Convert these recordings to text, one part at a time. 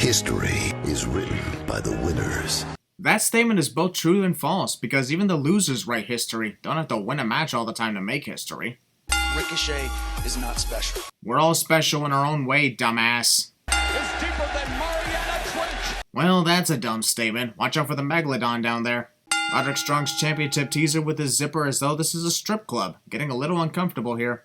History is written by the winners. That statement is both true and false, because even the losers write history. Don't have to win a match all the time to make history. Ricochet is not special. We're all special in our own way, dumbass. Is deeper than Mariana Trench. Well, that's a dumb statement. Watch out for the Megalodon down there. Roderick Strong's championship teaser with his zipper as though this is a strip club. Getting a little uncomfortable here.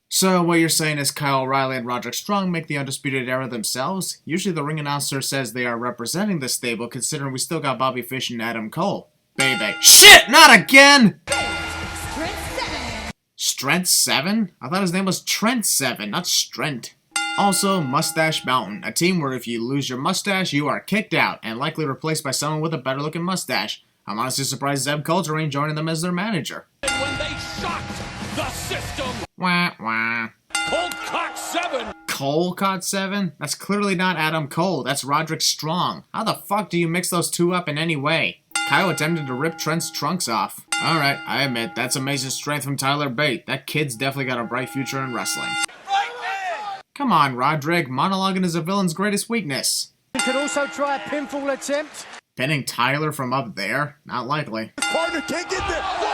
So what you're saying is Kyle O'Reilly and Roderick Strong make the Undisputed Era themselves? Usually the ring announcer says they are representing the stable, considering we still got Bobby Fish and Adam Cole. Baby. Shit! Not again! Strength 7? I thought his name was Trent 7, not Strent. Also, Mustache Mountain, a team where if you lose your mustache, you are kicked out, and likely replaced by someone with a better looking mustache. I'm honestly surprised Zeb Coulter ain't joining them as their manager. And when they shocked the system. Wah, wah. Cold Cock 7. Cole caught 7? That's clearly not Adam Cole, that's Roderick Strong. How the fuck do you mix those two up in any way? Kyle attempted to rip Trent's trunks off. Alright, I admit, that's amazing strength from Tyler Bate. That kid's definitely got a bright future in wrestling. Come on, Roderick, monologuing is a villain's greatest weakness. You could also try a pinfall attempt. Pinning Tyler from up there? Not likely. Partner can't get there. Whoa!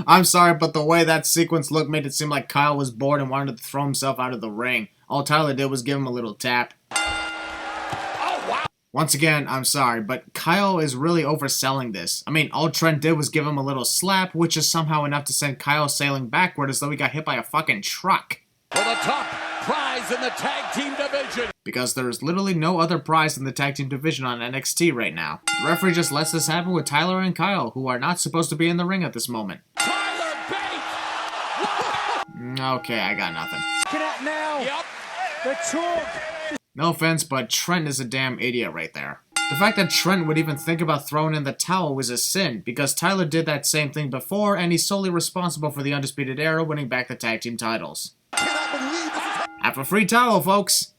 I'm sorry, but the way that sequence looked made it seem like Kyle was bored and wanted to throw himself out of the ring. All Tyler did was give him a little tap. Oh, wow. Once again, I'm sorry, but Kyle is really overselling this. I mean, all Trent did was give him a little slap, which is somehow enough to send Kyle sailing backward as though he got hit by a fucking truck. For the top prize in the tag team division. Because there's literally no other prize in the tag team division on NXT right now. The referee just lets this happen with Tyler and Kyle, who are not supposed to be in the ring at this moment. Tyler Bate. Okay, I got nothing. Get out now. Yep. The talk. No offense, but Trent is a damn idiot right there. The fact that Trent would even think about throwing in the towel was a sin, because Tyler did that same thing before, and he's solely responsible for the Undisputed Era winning back the tag team titles. Have a free towel, folks!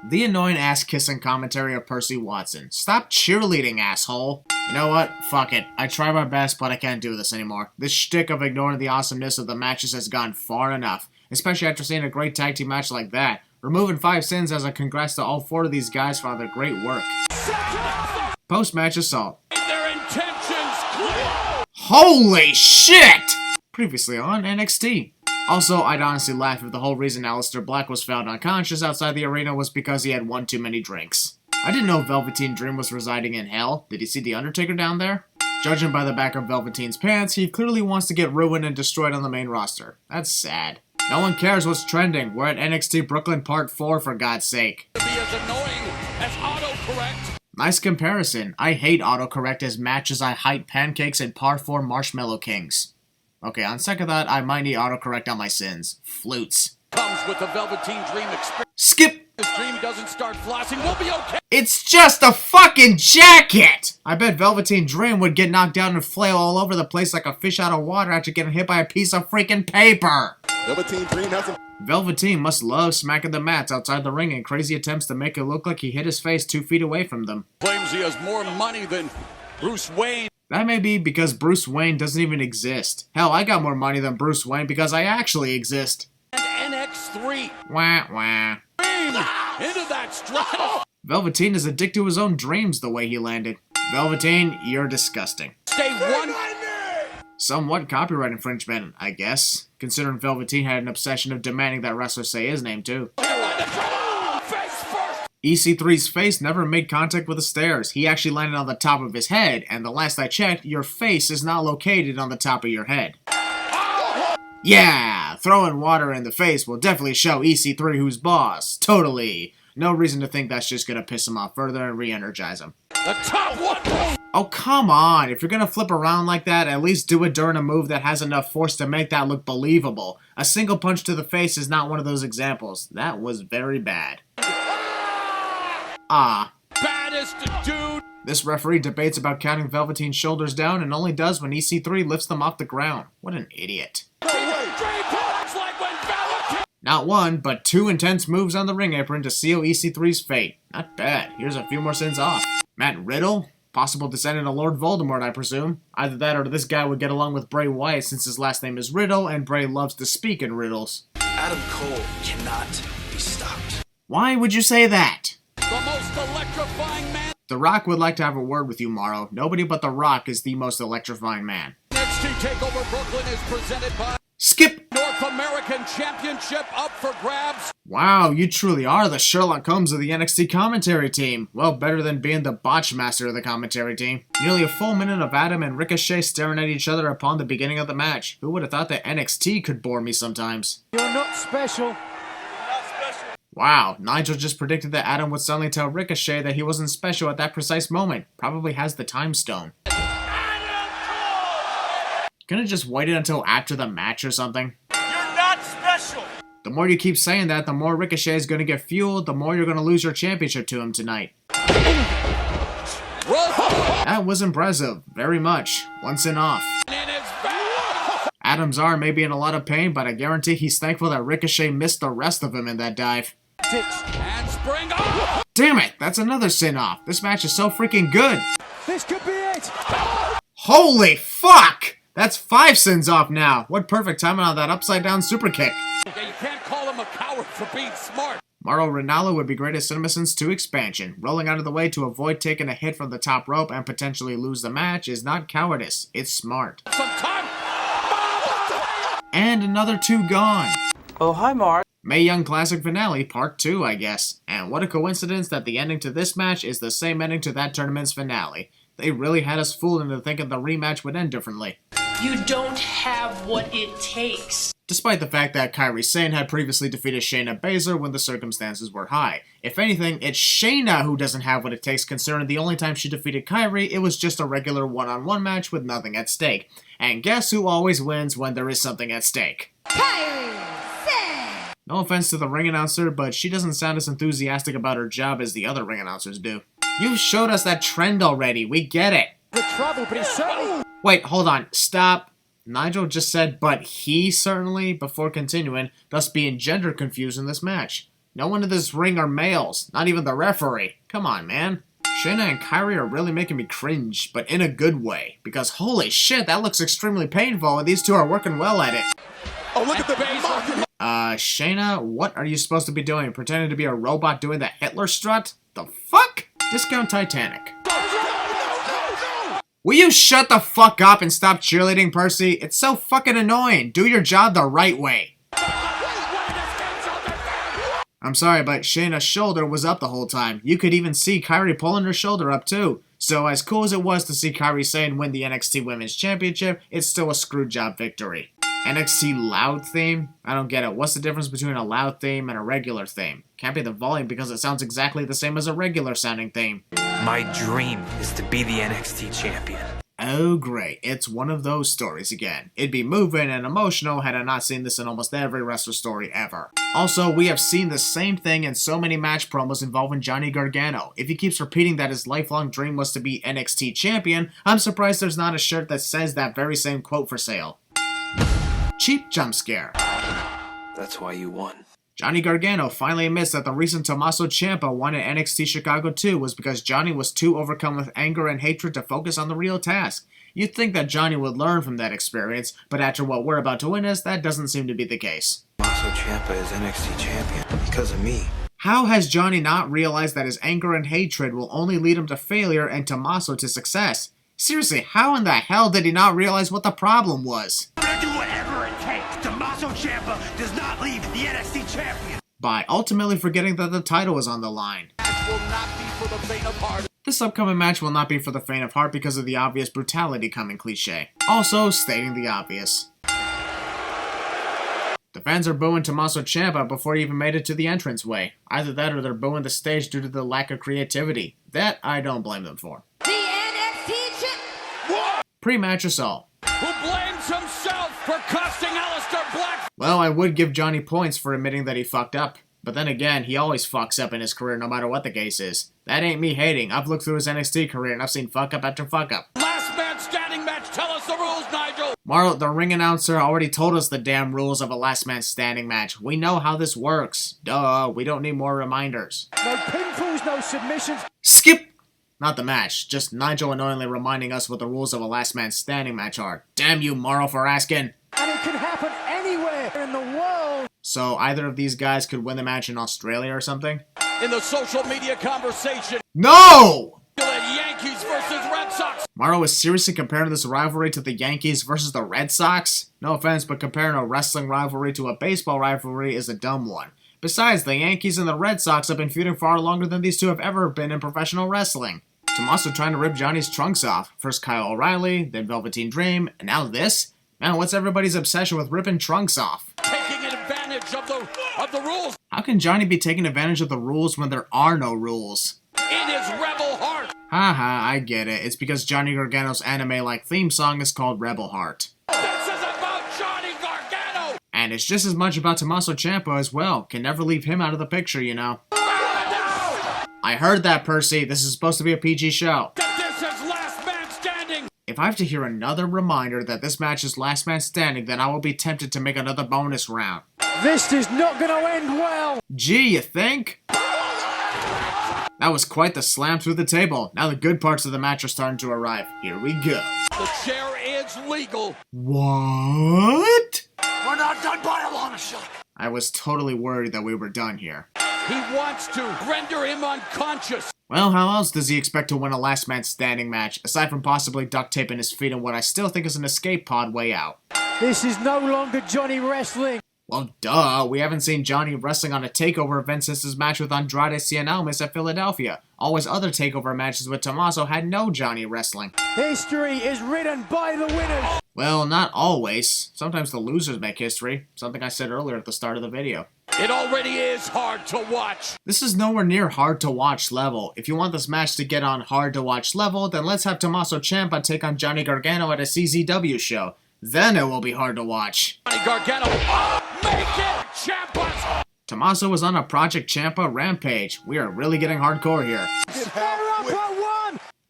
The annoying ass-kissing commentary of Percy Watson. Stop cheerleading, asshole! You know what? Fuck it. I try my best, but I can't do this anymore. This shtick of ignoring the awesomeness of the matches has gone far enough, especially after seeing a great tag team match like that. Removing 5 sins as a congrats to all 4 of these guys for their great work. Post-match assault. Their intentions clear. Holy shit! Previously on NXT. Also, I'd honestly laugh if the whole reason Aleister Black was found unconscious outside the arena was because he had one too many drinks. I didn't know Velveteen Dream was residing in hell. Did you see The Undertaker down there? Judging by the back of Velveteen's pants, he clearly wants to get ruined and destroyed on the main roster. That's sad. No one cares what's trending. We're at NXT Brooklyn Part 4 for God's sake. To be as annoying as autocorrect. Nice comparison. I hate autocorrect as much as I hate pancakes and Par 4 Marshmallow Kings. Okay, on second thought, I might need autocorrect on my sins. Flutes. Comes with the Velveteen Dream experience. Skip! If Dream doesn't start flossing, we'll be okay. It's just a fucking jacket! I bet Velveteen Dream would get knocked down and flail all over the place like a fish out of water after getting hit by a piece of freaking paper! Velveteen Dream has a... Velveteen must love smacking the mats outside the ring in crazy attempts to make it look like he hit his face 2 feet away from them. Claims he has more money than Bruce Wayne. That may be because Bruce Wayne doesn't even exist. Hell, I got more money than Bruce Wayne because I actually exist. And NX3. Wah, wah. Into that stride. Velveteen is addicted to his own dreams the way he landed. Velveteen, you're disgusting. Stay one. Somewhat copyright infringement, I guess. Considering Velveteen had an obsession of demanding that wrestlers say his name too. EC3's face never made contact with the stairs. He actually landed on the top of his head, and the last I checked, your face is not located on the top of your head. Yeah, throwing water in the face will definitely show EC3 who's boss. Totally. No reason to think that's just gonna piss him off further and re-energize him. The top one. Oh, come on. If you're gonna flip around like that, at least do it during a move that has enough force to make that look believable. A single punch to the face is not one of those examples. That was very bad. Baddest dude. This referee debates about counting Velveteen's shoulders down and only does when EC3 lifts them off the ground. What an idiot. Not 1, but 2 intense moves on the ring apron to seal EC3's fate. Not bad. Here's a few more sins off. Matt Riddle? Possible descendant of Lord Voldemort, I presume. Either that or this guy would get along with Bray Wyatt since his last name is Riddle and Bray loves to speak in riddles. Adam Cole cannot be stopped. Why would you say that? The most electrifying man. The Rock would like to have a word with you, Morrow. Nobody but The Rock is the most electrifying man. NXT TakeOver Brooklyn is presented by Skip! North American Championship up for grabs. Wow, you truly are the Sherlock Holmes of the NXT commentary team. Well, better than being the botch master of the commentary team. Nearly a full minute of Adam and Ricochet staring at each other upon the beginning of the match. Who would have thought that NXT could bore me sometimes? You're not special. Wow, Nigel just predicted that Adam would suddenly tell Ricochet that he wasn't special at that precise moment. Probably has the time stone. Couldn't it just waited until after the match or something? You're not special! The more you keep saying that, the more Ricochet is going to get fueled, the more you're going to lose your championship to him tonight. That was impressive. Very much. Once and off. Adam's arm may be in a lot of pain, but I guarantee he's thankful that Ricochet missed the rest of him in that dive. And spring off. Damn it! That's another sin-off. This match is so freaking good. This could be it. Holy fuck! That's 5 sins off now. What perfect timing on that upside-down super kick. Yeah, you can't call him a coward for being smart. Mauro Ranallo would be great at Cinema Sins 2 expansion. Rolling out of the way to avoid taking a hit from the top rope and potentially lose the match is not cowardice. It's smart. Some time. And another 2 gone. Oh, hi, Mark. Mae Young Classic Finale Part 2, I guess. And what a coincidence that the ending to this match is the same ending to that tournament's finale. They really had us fooled into thinking the rematch would end differently. You don't have what it takes. Despite the fact that Kairi Sane had previously defeated Shayna Baszler when the circumstances were high. If anything, it's Shayna who doesn't have what it takes, considering the only time she defeated Kairi, it was just a regular one-on-one match with nothing at stake. And guess who always wins when there is something at stake? Kairi Sane! No offense to the ring announcer, but she doesn't sound as enthusiastic about her job as the other ring announcers do. You've showed us that trend already, we get it. The trouble, but he's certainly... Wait, hold on, stop. Nigel just said, but he certainly, before continuing, thus being gender confused in this match. No one in this ring are males, not even the referee. Come on, man. Shayna and Kairi are really making me cringe, but in a good way. Because holy shit, that looks extremely painful, and these two are working well at it. Oh, look at the base. Shayna, what are you supposed to be doing? Pretending to be a robot doing the Hitler strut? The fuck? Discount Titanic. Will you shut the fuck up and stop cheerleading, Percy? It's so fucking annoying. Do your job the right way. I'm sorry, but Shayna's shoulder was up the whole time. You could even see Kairi pulling her shoulder up too. So as cool as it was to see Kairi Sane win the NXT Women's Championship, it's still a screwjob victory. NXT loud theme? I don't get it. What's the difference between a loud theme and a regular theme? Can't be the volume because it sounds exactly the same as a regular sounding theme. My dream is to be the NXT champion. Oh great, it's one of those stories again. It'd be moving and emotional had I not seen this in almost every wrestler story ever. Also, we have seen the same thing in so many match promos involving Johnny Gargano. If he keeps repeating that his lifelong dream was to be NXT champion, I'm surprised there's not a shirt that says that very same quote for sale. Cheap jump scare. That's why you won. Johnny Gargano finally admits that the reason Tommaso Ciampa won at NXT Chicago 2 was because Johnny was too overcome with anger and hatred to focus on the real task. You'd think that Johnny would learn from that experience, but after what we're about to witness, that doesn't seem to be the case. Tommaso Ciampa is NXT champion because of me. How has Johnny not realized that his anger and hatred will only lead him to failure and Tommaso to success? Seriously, how in the hell did he not realize what the problem was? Do whatever it takes. Tommaso Ciampa does not leave the NXT champion. By ultimately forgetting that the title is on the line. Will not be for the faint of heart. This upcoming match will not be for the faint of heart because of the obvious brutality coming cliche. Also, stating the obvious. The fans are booing Tommaso Ciampa before he even made it to the entranceway. Either that or they're booing the stage due to the lack of creativity. That I don't blame them for. The NXT champ. Pre-match assault. Who blames himself for costing Aleister Black? Well, I would give Johnny points for admitting that he fucked up. But then again, he always fucks up in his career no matter what the case is. That ain't me hating. I've looked through his NXT career and I've seen fuck up after fuck up. Last man standing match. Tell us the rules, Nigel. Marlo, the ring announcer already told us the damn rules of a last man standing match. We know how this works. Duh, we don't need more reminders. No pinfalls, no submissions. Skip! Not the match, just Nigel annoyingly reminding us what the rules of a last man standing match are. Damn you, Morrow, for asking! And it can happen anywhere in the world. So either of these guys could win the match in Australia or something? In the social media conversation, No! Yankees versus Red Sox. Morrow is seriously comparing this rivalry to the Yankees versus the Red Sox? No offense, but comparing a wrestling rivalry to a baseball rivalry is a dumb one. Besides, the Yankees and the Red Sox have been feuding far longer than these two have ever been in professional wrestling. Tommaso trying to rip Johnny's trunks off. First Kyle O'Reilly, then Velveteen Dream, and now this? Man, what's everybody's obsession with ripping trunks off? Taking advantage of the rules How can Johnny be taking advantage of the rules when there are no rules? in his rebel heart. Haha, I get it. It's because Johnny Gargano's anime-like theme song is called Rebel Heart. This is about Johnny Gargano. And it's just as much about Tommaso Ciampa as well. Can never leave him out of the picture, you know. I heard that, Percy. This is supposed to be a PG show. This is last man standing. If I have to hear another reminder that this match is last man standing, then I will be tempted to make another bonus round. This is not going to end well. Gee, you think? That was quite the slam through the table. Now the good parts of the match are starting to arrive. Here we go. The chair is legal. What? We're not done by a long shot. I was totally worried that we were done here. He wants to render him unconscious. Well, how else does he expect to win a last man standing match, aside from possibly duct taping his feet in what I still think is an escape pod way out? This is no longer Johnny wrestling. Well, duh, we haven't seen Johnny wrestling on a TakeOver event since his match with Andrade Cien Almas at Philadelphia. All his other TakeOver matches with Tommaso had no Johnny wrestling. History is written by the winners. Well, not always. Sometimes the losers make history, something I said earlier at the start of the video. It already is hard to watch. This is nowhere near hard to watch level. If you want this match to get on hard to watch level, then let's have Tommaso Ciampa take on Johnny Gargano at a CZW show. Then it will be hard to watch. Johnny Gargano, make it Ciampa. Tommaso was on a Project Ciampa rampage. We are really getting hardcore here.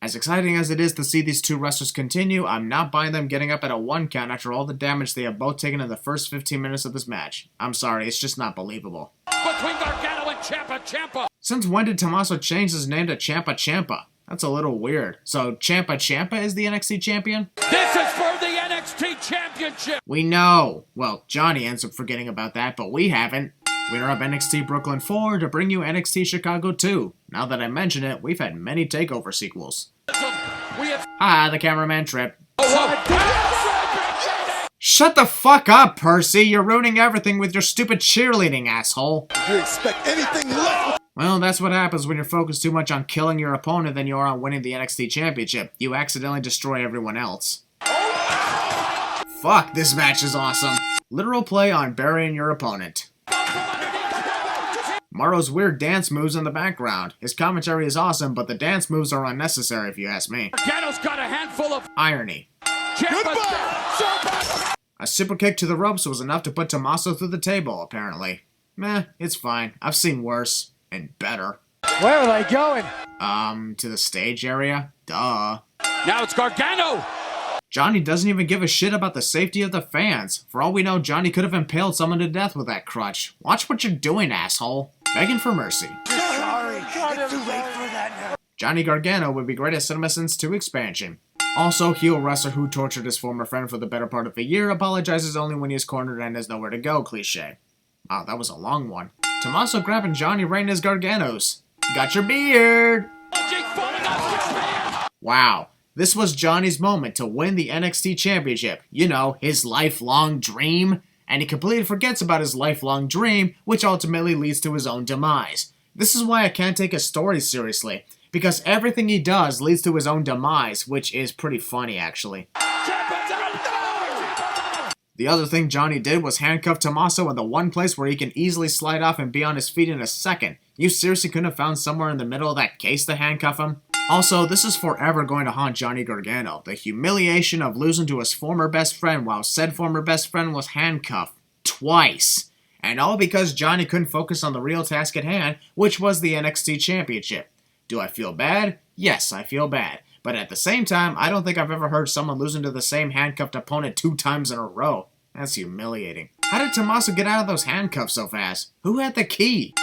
As exciting as it is to see these two wrestlers continue, I'm not buying them getting up at a 1 count after all the damage they have both taken in the first 15 minutes of this match. I'm sorry, it's just not believable. Between Gargano and Ciampa. Since when did Tommaso change his name to Ciampa? That's a little weird. So Ciampa is the NXT champion? This is for the NXT Championship. We know. Well, Johnny ends up forgetting about that, but we haven't. Winner of NXT Brooklyn IV to bring you NXT Chicago 2. Now that I mention it, we've had many TakeOver sequels. The cameraman tripped. Shut the fuck up, Percy! You're ruining everything with your stupid cheerleading, asshole! You expect anything less? Well, that's what happens when you're focused too much on killing your opponent than you are on winning the NXT Championship. You accidentally destroy everyone else. Fuck, this match is awesome. Literal play on burying your opponent. Morrow's weird dance moves in the background. His commentary is awesome, but the dance moves are unnecessary if you ask me. Gargano's got a handful of Irony. A super kick to the ropes was enough to put Tommaso through the table, apparently. Meh, it's fine. I've seen worse. And better. Where are they going? To the stage area? Duh. Now it's Gargano! Johnny doesn't even give a shit about the safety of the fans. For all we know, Johnny could have impaled someone to death with that crutch. Watch what you're doing, asshole. Begging for mercy. Sorry, it's too late for that now. Johnny Gargano would be great at Cinema Sins 2 expansion. Also, heel wrestler who tortured his former friend for the better part of a year apologizes only when he is cornered and has nowhere to go cliche. Wow, that was a long one. Tommaso grabbing Johnny right in his Garganos. Got your beard! Wow, this was Johnny's moment to win the NXT Championship. You know, his lifelong dream. And he completely forgets about his lifelong dream, which ultimately leads to his own demise. This is why I can't take his story seriously, because everything he does leads to his own demise, which is pretty funny actually. The other thing Johnny did was handcuff Tommaso in the one place where he can easily slide off and be on his feet in a second. You seriously couldn't have found somewhere in the middle of that case to handcuff him? Also, this is forever going to haunt Johnny Gargano. The humiliation of losing to his former best friend while said former best friend was handcuffed. Twice. And all because Johnny couldn't focus on the real task at hand, which was the NXT Championship. Do I feel bad? Yes, I feel bad. But at the same time, I don't think I've ever heard someone losing to the same handcuffed opponent 2 times in a row. That's humiliating. How did Tommaso get out of those handcuffs so fast? Who had the key?